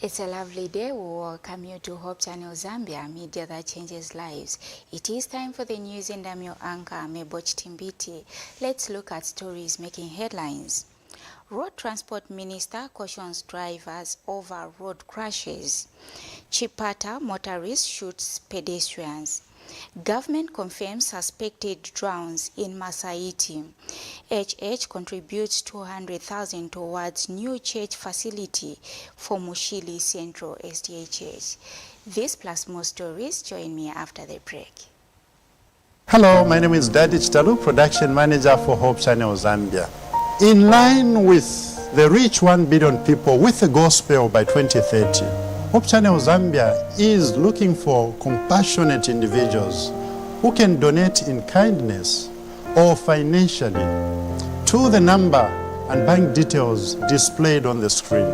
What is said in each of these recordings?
It's a lovely day. We welcome you to Hope Channel Zambia, media that changes lives. It is time for the news, and I'm your anchor, Meboch Timbiti. Let's look at stories making headlines. Road Transport Minister cautions drivers over road crashes. Chipata motorist shoots pedestrians. Government confirms suspected drowns in Masaiti. HH contributes 200,000 towards new church facility for Mushili Central SDHH. This plus more stories, join me after the break. Hello, my name is Daddy Chitalu, Production Manager for Hope Channel Zambia. In line with the reach 1 billion people with the gospel by 2030, Hope Channel Zambia is looking for compassionate individuals who can donate in kindness or financially to the number and bank details displayed on the screen.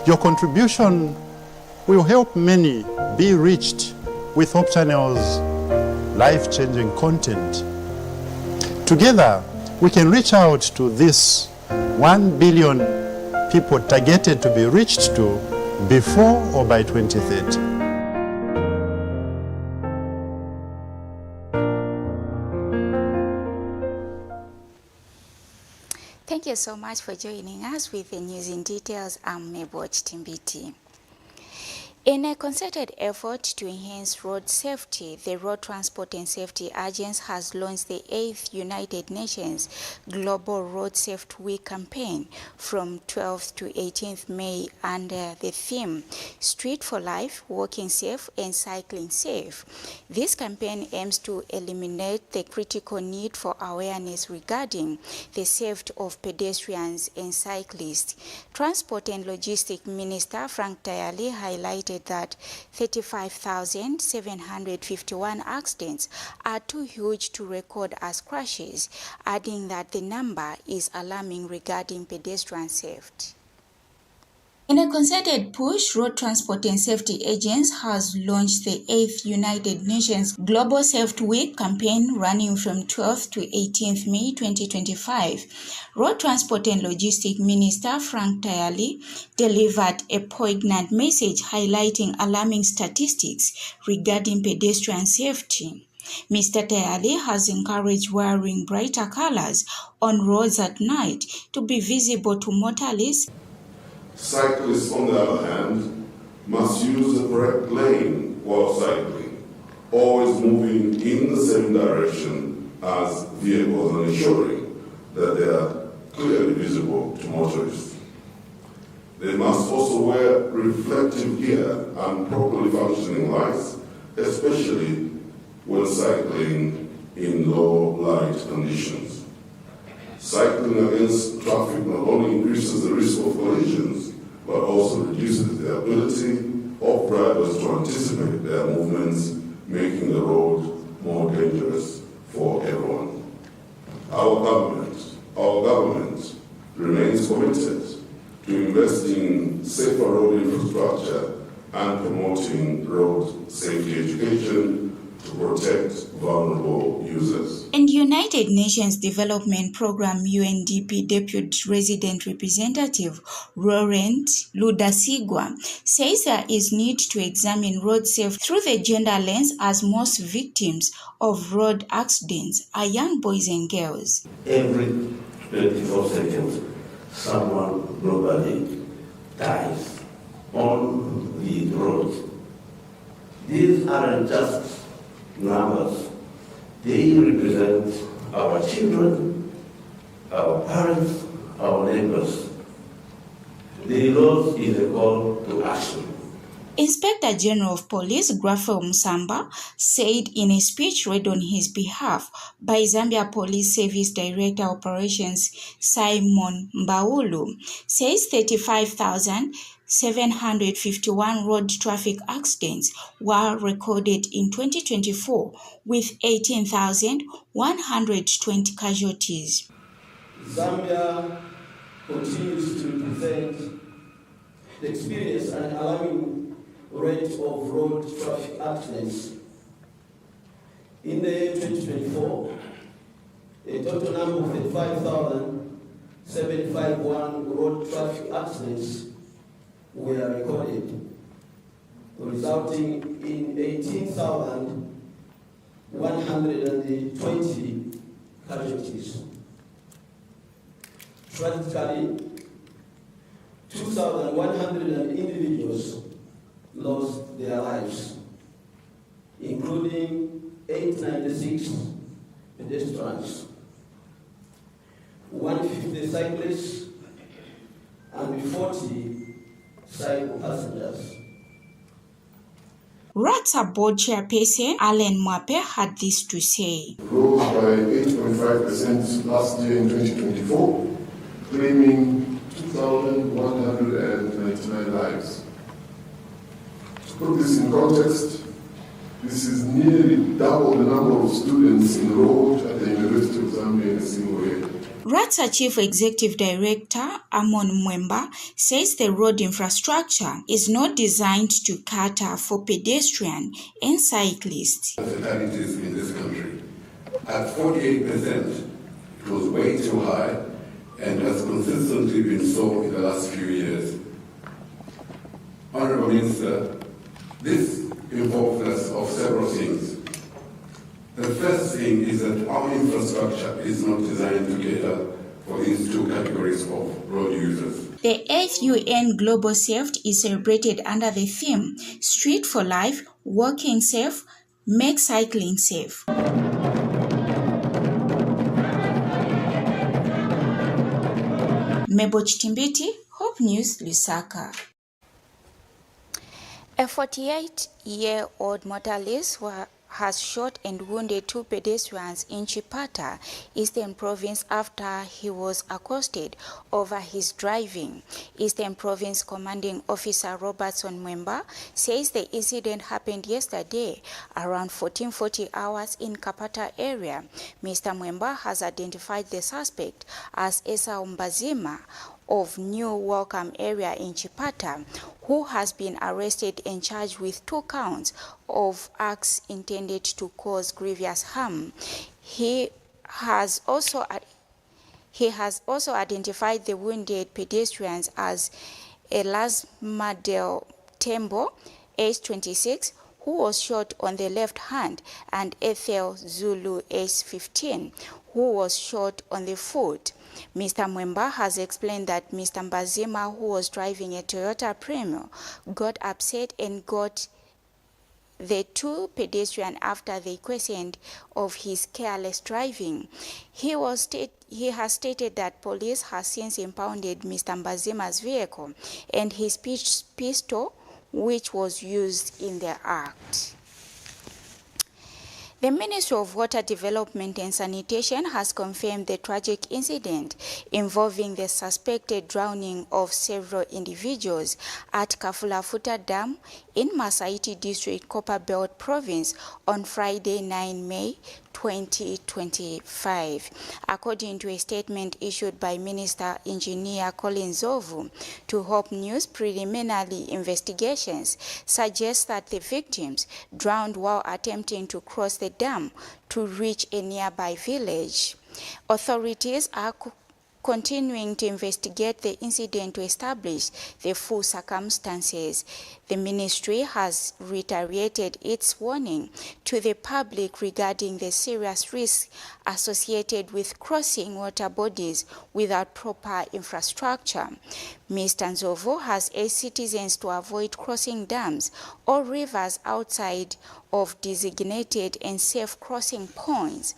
Your contribution will help many be reached with Hope Channel's life-changing content. Together, we can reach out to this 1 billion people targeted to be reached to before or by 2030. Thank you so much for joining us with the news in details. I'm Meboch Timbiti. In a concerted effort to enhance road safety, the Road Transport and Safety Agency has launched the 8th United Nations Global Road Safety Week campaign from 12th to 18th May under the theme Street for Life, Walking Safe and Cycling Safe. This campaign aims to eliminate the critical need for awareness regarding the safety of pedestrians and cyclists. Transport and Logistics Minister Frank Tayali highlighted that 35,751 accidents are too huge to record as crashes, adding that the number is alarming regarding pedestrian safety. In a concerted push, Road Transport and Safety Agency has launched the 8th United Nations Global Safety Week campaign running from 12th to 18th May 2025. Road Transport and Logistics Minister Frank Tayali delivered a poignant message highlighting alarming statistics regarding pedestrian safety. Mr. Tayali has encouraged wearing brighter colors on roads at night to be visible to motorists. Cyclists, on the other hand, must use the correct lane while cycling, always moving in the same direction as vehicles and ensuring that they are clearly visible to motorists. They must also wear reflective gear and properly functioning lights, especially when cycling in low light conditions. Cycling against traffic not only increases the risk of collisions, but also reduces the ability of drivers to anticipate their movements, making the road more dangerous for everyone. Our government remains committed to investing in safer road infrastructure and promoting road safety education to protect vulnerable users. And United Nations Development Programme UNDP Deputy Resident Representative Laurent Ludasigwa says there is need to examine road safety through the gender lens, as most victims of road accidents are young boys and girls. Every 24 seconds, someone globally dies on the road. These aren't just numbers. They represent our children, our parents, our neighbors. The loss is a call to action. Inspector General of Police Grafel Musamba said in a speech read on his behalf by Zambia Police Service Director Operations Simon Mbaulu, says 35,751 road traffic accidents were recorded in 2024 with 18,120 casualties. Zambia continues to present the experience and alarming rate of road traffic accidents. In the 2024, a total number of 35,751 road traffic accidents were recorded, resulting in 18,120 casualties. Tragically, 2,100 individuals lost their lives, including 896 pedestrians, 150 cyclists, and 40 cycle passengers. Ratsa Board Chairperson Allen Mwape had this to say. Rose by 8.5% last year in 2024, claiming 2,199 lives. To put this in context, this is nearly double the number of students enrolled at the University of Zambia in a single year. Ratsa Chief Executive Director Amon Mwemba says the road infrastructure is not designed to cater for pedestrian and cyclists. Fatalities in this country. At 48%, it was way too high and has consistently been so in the last few years. Honorable Minister, this involves us of several things. The first thing is that our infrastructure is not designed to cater for these two categories of road users. The 8th UN Global Safety is celebrated under the theme Street for Life, Walking Safe, Make Cycling Safe. Mebo Chitimbiti, Hope News, Lusaka. A 48-year-old motorist has shot and wounded two pedestrians in Chipata, Eastern Province, after he was accosted over his driving. Eastern Province Commanding Officer Robertson Mwemba says the incident happened yesterday around 1440 hours in Kapata area. Mr. Mwemba has identified the suspect as Esa Mbazima of New Welcome area in Chipata, who has been arrested and charged with 2 counts of acts intended to cause grievous harm. He has also identified the wounded pedestrians as Elasmadel Tembo, age 26, who was shot on the left hand, and Ethel Zulu, age 15, who was shot on the foot. Mr. Mwemba has explained that Mr. Mbazima, who was driving a Toyota Premio, got upset and got the two pedestrians after they questioned of his careless driving. He has stated that police has since impounded Mr. Mbazima's vehicle and his pistol, which was used in the act. The Ministry of Water Development and Sanitation has confirmed the tragic incident involving the suspected drowning of several individuals at Kafulafuta Dam in Masaiti District, Copperbelt Province on Friday, 9 May 2025. According to a statement issued by Minister Engineer Colin Zovu to Hope News, preliminary investigations suggest that the victims drowned while attempting to cross the dam to reach a nearby village. Authorities are continuing to investigate the incident to establish the full circumstances. The ministry has reiterated its warning to the public regarding the serious risks associated with crossing water bodies without proper infrastructure. Mr. Nzovo has urged citizens to avoid crossing dams or rivers outside of designated and safe crossing points.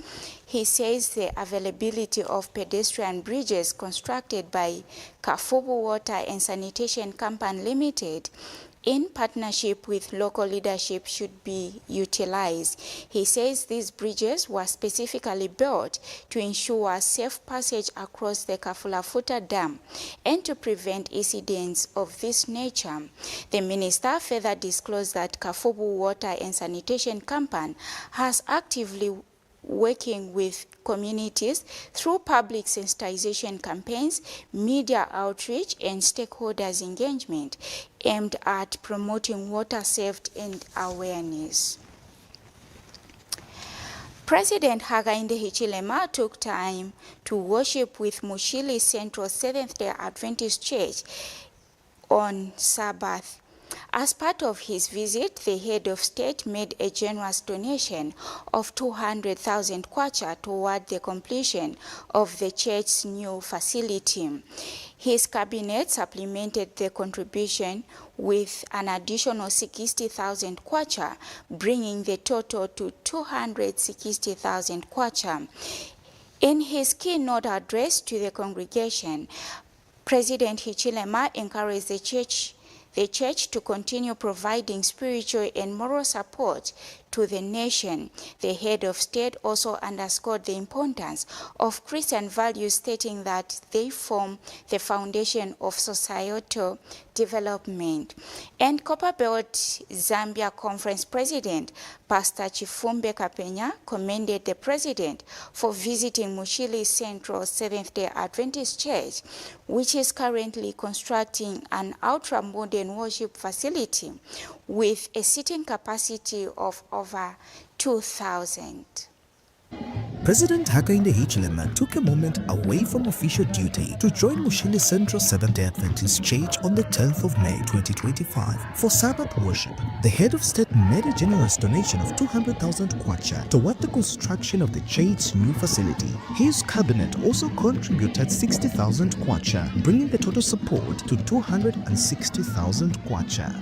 He says the availability of pedestrian bridges constructed by Kafubu Water and Sanitation Company Limited in partnership with local leadership should be utilized. He says these bridges were specifically built to ensure safe passage across the Kafulafuta Dam and to prevent incidents of this nature. The minister further disclosed that Kafubu Water and Sanitation Company has actively working with communities through public sensitization campaigns, media outreach, and stakeholders engagement aimed at promoting water safety and awareness. President Hakainde Hichilema took time to worship with Mushili Central Seventh-day Adventist Church on Sabbath. As part of his visit, the head of state made a generous donation of 200,000 kwacha toward the completion of the church's new facility. His cabinet supplemented the contribution with an additional 60,000 kwacha, bringing the total to 260,000 kwacha. In his keynote address to the congregation, President Hichilema encouraged the church to continue providing spiritual and moral support to the nation. The head of state also underscored the importance of Christian values, stating that they form the foundation of societal development. And Copperbelt Zambia Conference President Pastor Chifumbe Kapenya commended the president for visiting Mushili Central Seventh-day Adventist Church, which is currently constructing an ultra-modern worship facility with a seating capacity of over 2,000. President Hakainde Hichilema took a moment away from official duty to join Mushili Central Seventh-day Adventist Church on the 10th of May 2025 for Sabbath worship. The head of state made a generous donation of 200,000 kwacha toward the construction of the church's new facility. His cabinet also contributed 60,000 kwacha, bringing the total support to 260,000 kwacha.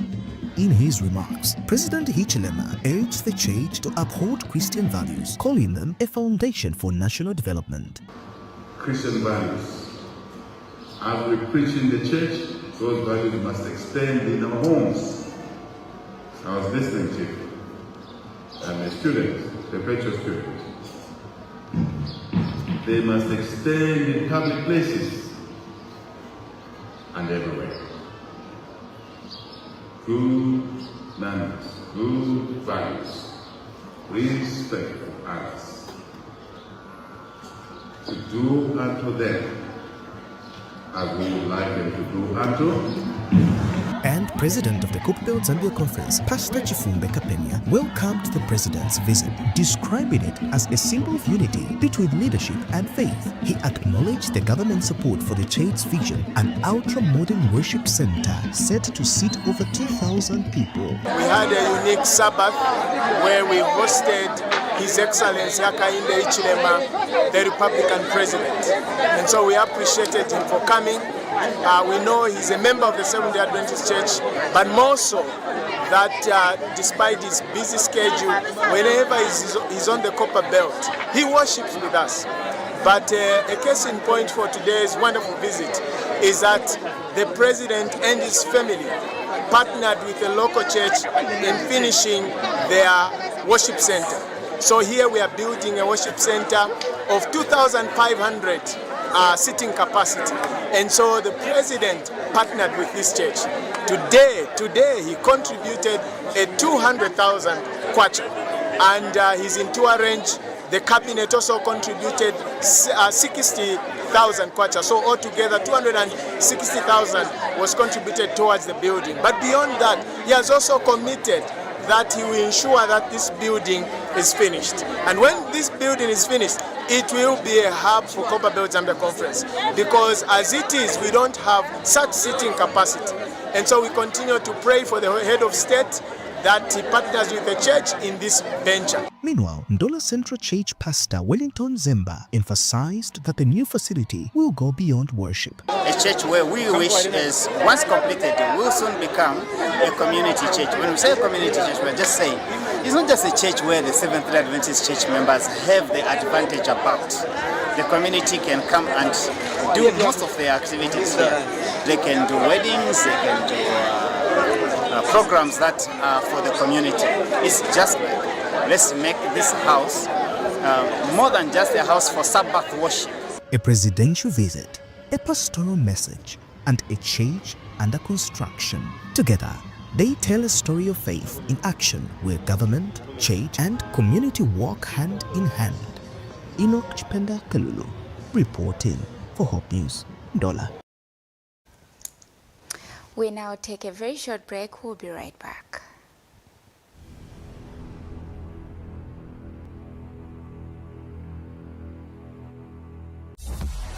In his remarks, President Hichilema urged the church to uphold Christian values, calling them a foundation for national development. Christian values. As we preach in the church, those values must extend in our homes. I was listening to you. I'm a student, perpetual student. They must extend in public places and everywhere. Good manners, good values, respect for others. To do unto them as we would like them to do unto. And President of the Copperbelt Zambia Conference, Pastor Chifumbe Kapenya, welcomed the president's visit, describing it as a symbol of unity between leadership and faith. He acknowledged the government's support for the church's vision, an ultra-modern worship center set to seat over 2,000 people. We had a unique Sabbath where we hosted His Excellency Hakainde Hichilema, the Republican President. And so we appreciated him for coming. We know he's a member of the Seventh-day Adventist Church, but more so that despite his busy schedule, whenever he's on the Copperbelt, he worships with us. But a case in point for today's wonderful visit is that the President and his family partnered with a local church in finishing their worship center. So here we are building a worship center of 2,500 seating capacity. And so the president partnered with this church. Today he contributed a 200,000 kwacha. And he's in to arrange. The cabinet also contributed 60,000 kwacha. So altogether 260,000 was contributed towards the building. But beyond that, he has also committed that he will ensure that this building is finished. And when this building is finished, it will be a hub for Copperbelt Zambia Conference, because as it is, we don't have such seating capacity. And so we continue to pray for the head of state that he partners with the church in this venture. Meanwhile, Ndola Central Church Pastor Wellington Zemba emphasized that the new facility will go beyond worship. A church where we wish is, once completed, will soon become a community church. When we say community church, we're just saying it's not just a church where the Seventh-day Adventist church members have the advantage about. The community can come and do most of their activities here. They can do weddings, they can do programs that are for the community. It's just like, let's make this house more than just a house for Sabbath worship. A presidential visit, a pastoral message, and a church under construction. Together, they tell a story of faith in action where government, church, and community walk hand in hand. Enoch Chipenda Kalulu, reporting for Hope News, Ndola. We now take a very short break. We'll be right back.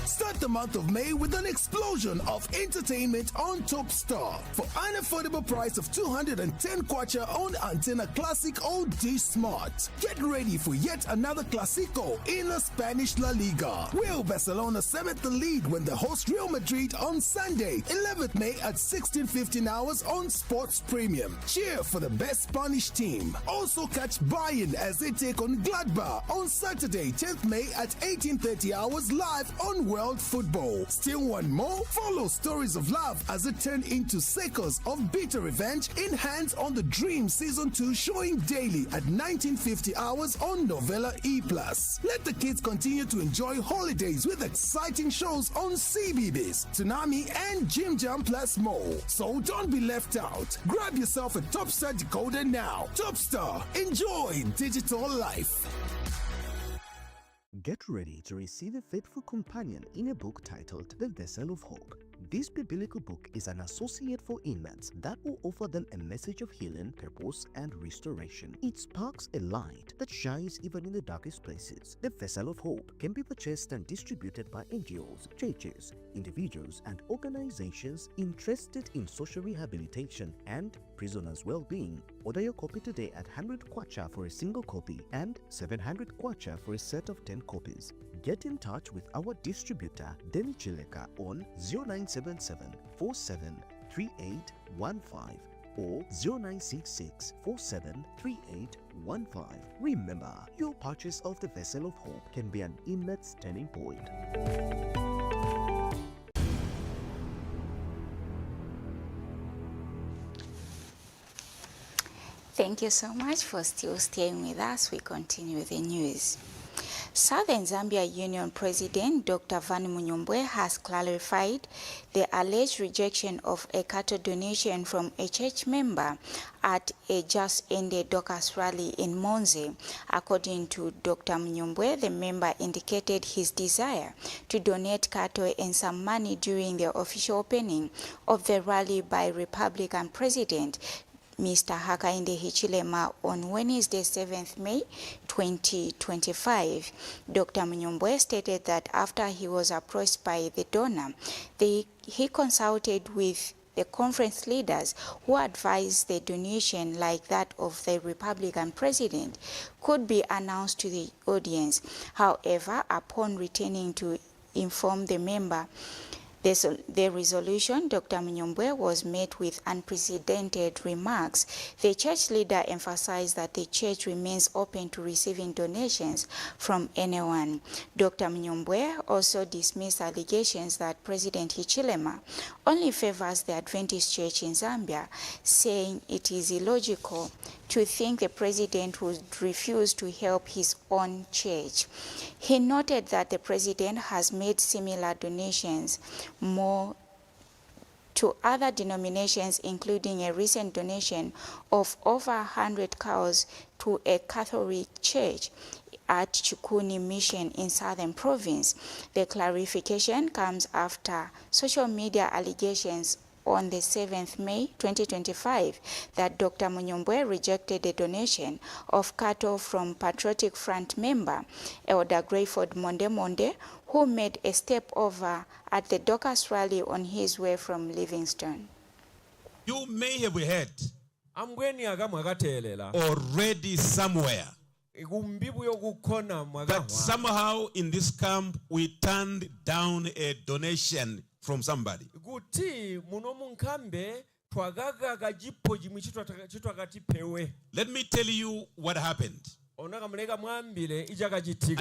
Stop! Start the month of May with an explosion of entertainment on Top Star for an affordable price of 210 kwacha on Antenna Classic OD Smart. Get ready for yet another Clasico in the Spanish La Liga. Real Barcelona cement the lead when they host Real Madrid on Sunday, 11th May at 16:15 hours on Sports Premium. Cheer for the best Spanish team. Also catch Bayern as they take on Gladbach on Saturday, 10th May at 18:30 hours live on World Football. Still want more? Follow Stories of Love as it turned into Seconds of Bitter Revenge in Hands on the Dream Season 2 showing daily at 19:50 hours on Novella E+. Let the kids continue to enjoy holidays with exciting shows on CBBS, Tsunami and Jim Jam Plus more. So don't be left out. Grab yourself a Top Star decoder now. Top Star, enjoy digital life. Get ready to receive a faithful companion in a book titled The Vessel of Hope. This biblical book is an associate for inmates that will offer them a message of healing, purpose, and restoration. It sparks a light that shines even in the darkest places. The Vessel of Hope can be purchased and distributed by NGOs, churches, individuals, and organizations interested in social rehabilitation and prisoners' well-being. Order your copy today at 100 kwacha for a single copy and 700 kwacha for a set of 10 copies. Get in touch with our distributor, Denny Chileka, on 0977 473815 or 0966 473815. Remember, your purchase of the Vessel of Hope can be an inmate's turning point. Thank you so much for still staying with us. We continue with the news. Southern Zambia Union President Dr. Van Munyombwe has clarified the alleged rejection of a cattle donation from a church member at a just-ended Dockers rally in Monze. According to Dr. Munyombwe, the member indicated his desire to donate cattle and some money during the official opening of the rally by Republican President Mr. Hakainde Hichilema on Wednesday, 7th May 2025. Dr. Munyombwe stated that after he was approached by the donor, he consulted with the conference leaders who advised the donation, like that of the Republican president, could be announced to the audience. However, upon returning to inform the member the resolution, Dr. Munyombwe was met with unprecedented remarks. The church leader emphasized that the church remains open to receiving donations from anyone. Dr. Munyombwe also dismissed allegations that President Hichilema only favors the Adventist Church in Zambia, saying it is illogical to think the president would refuse to help his own church. He noted that the president has made similar donations more to other denominations, including a recent donation of over 100 cows to a Catholic church at Chukuni Mission in Southern Province. The clarification comes after social media allegations on the 7th May 2025 that Dr. Munyombwe rejected a donation of cattle from Patriotic Front member Elder Grayford Monde, who made a step over at the Dockers rally on his way from Livingstone. You may have heard already somewhere that somehow in this camp we turned down a donation from somebody. Let me tell you what happened. And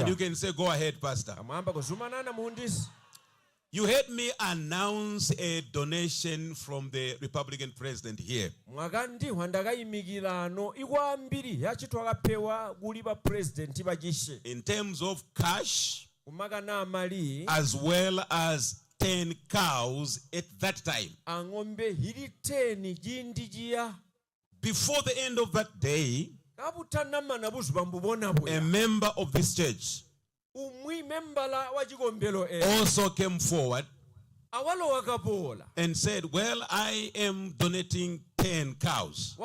you can say, go ahead, Pastor. You heard me announce a donation from the Republican president here. In terms of cash, as well as 10 cows at that time. Before the end of that day, a member of this church also came forward and said, well, I am donating 10 cows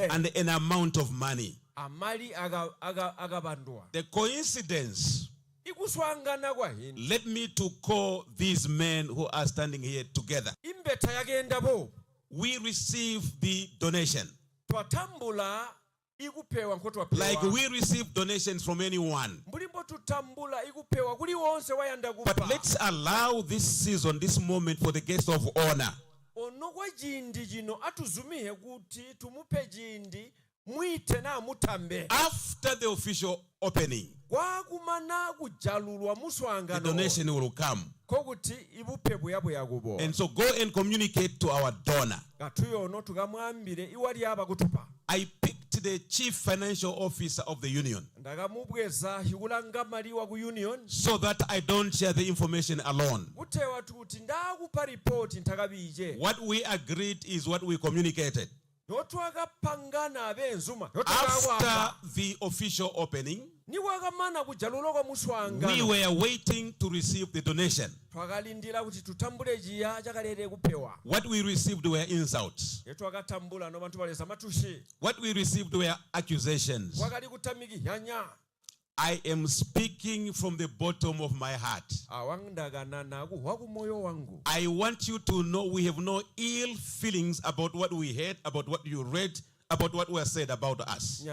and an amount of money. The coincidence led me to call these men who are standing here together. We received the donation. Like we receive donations from anyone. But let's allow this season, this moment, for the guest of honor. After the official opening, the donation will come. And so go and communicate to our donor. I picked the chief financial officer of the union so that I don't share the information alone. What we agreed is what we communicated. After the official opening, we were waiting to receive the donation. What we received were insults. What we received were accusations. I am speaking from the bottom of my heart. I want you to know we have no ill feelings about what we heard, about what you read, about what was said about us.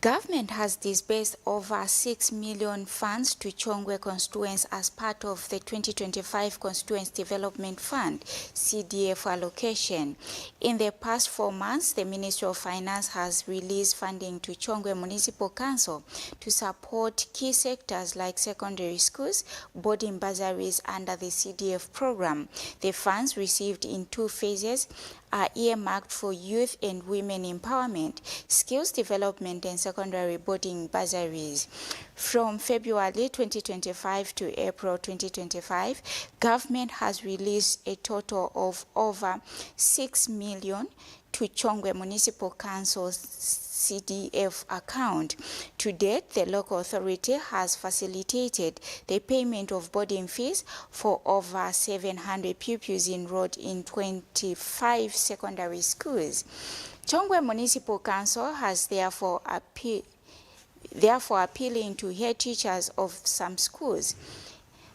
Government has disbursed over 6 million funds to Chongwe constituents as part of the 2025 Constituents Development Fund CDF allocation. In the past 4 months, the Ministry of Finance has released funding to Chongwe Municipal Council to support key sectors like secondary schools, boarding bursaries under the CDF program. The funds received in 2 phases are earmarked for youth and women empowerment, skills development, and secondary boarding bursaries. From February 2025 to April 2025, government has released a total of over 6 million to Chongwe Municipal Council's CDF account. To date, the local authority has facilitated the payment of boarding fees for over 700 pupils enrolled in 25 secondary schools. Chongwe Municipal Council has therefore appealing to head teachers of some schools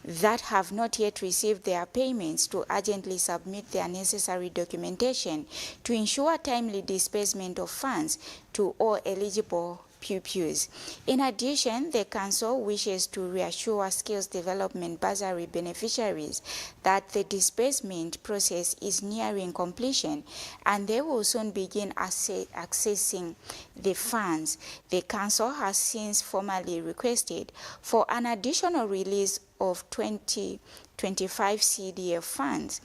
that have not yet received their payments to urgently submit their necessary documentation to ensure timely disbursement of funds to all eligible pupils. In addition, the Council wishes to reassure skills development bursary beneficiaries that the disbursement process is nearing completion and they will soon begin accessing the funds. The Council has since formally requested for an additional release of 2025 CDF funds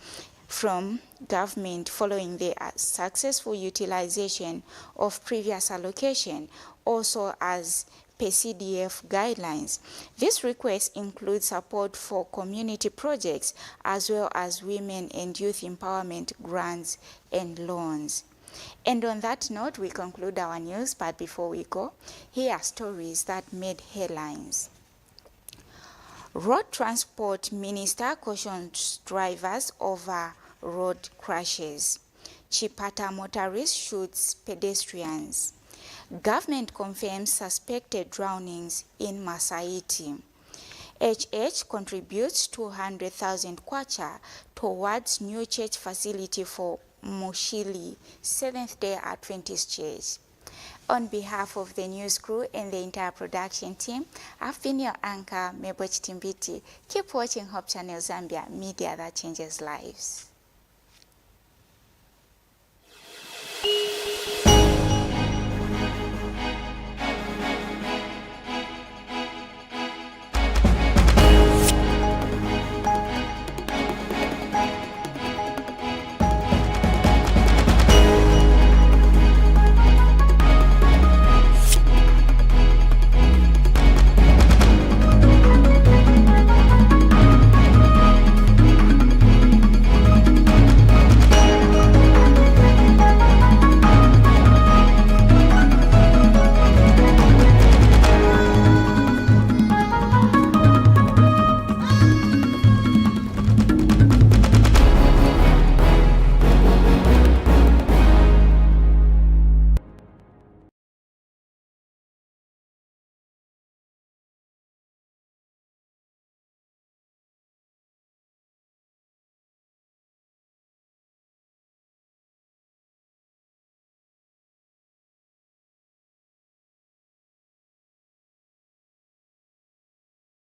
from government following the successful utilization of previous allocation, also as per CDF guidelines. This request includes support for community projects as well as women and youth empowerment grants and loans. And on that note, we conclude our news, but before we go, here are stories that made headlines. Road Transport Minister cautions drivers over road crashes. Chipata motorist shoots pedestrians. Government confirms suspected drownings in Masaiti. HH contributes 200,000 kwacha towards new church facility for Mushili Seventh-day Adventist Church. On behalf of the news crew and the entire production team, I've been your anchor, Mebo Chitimbiti. Keep watching Hope Channel Zambia, media that changes lives.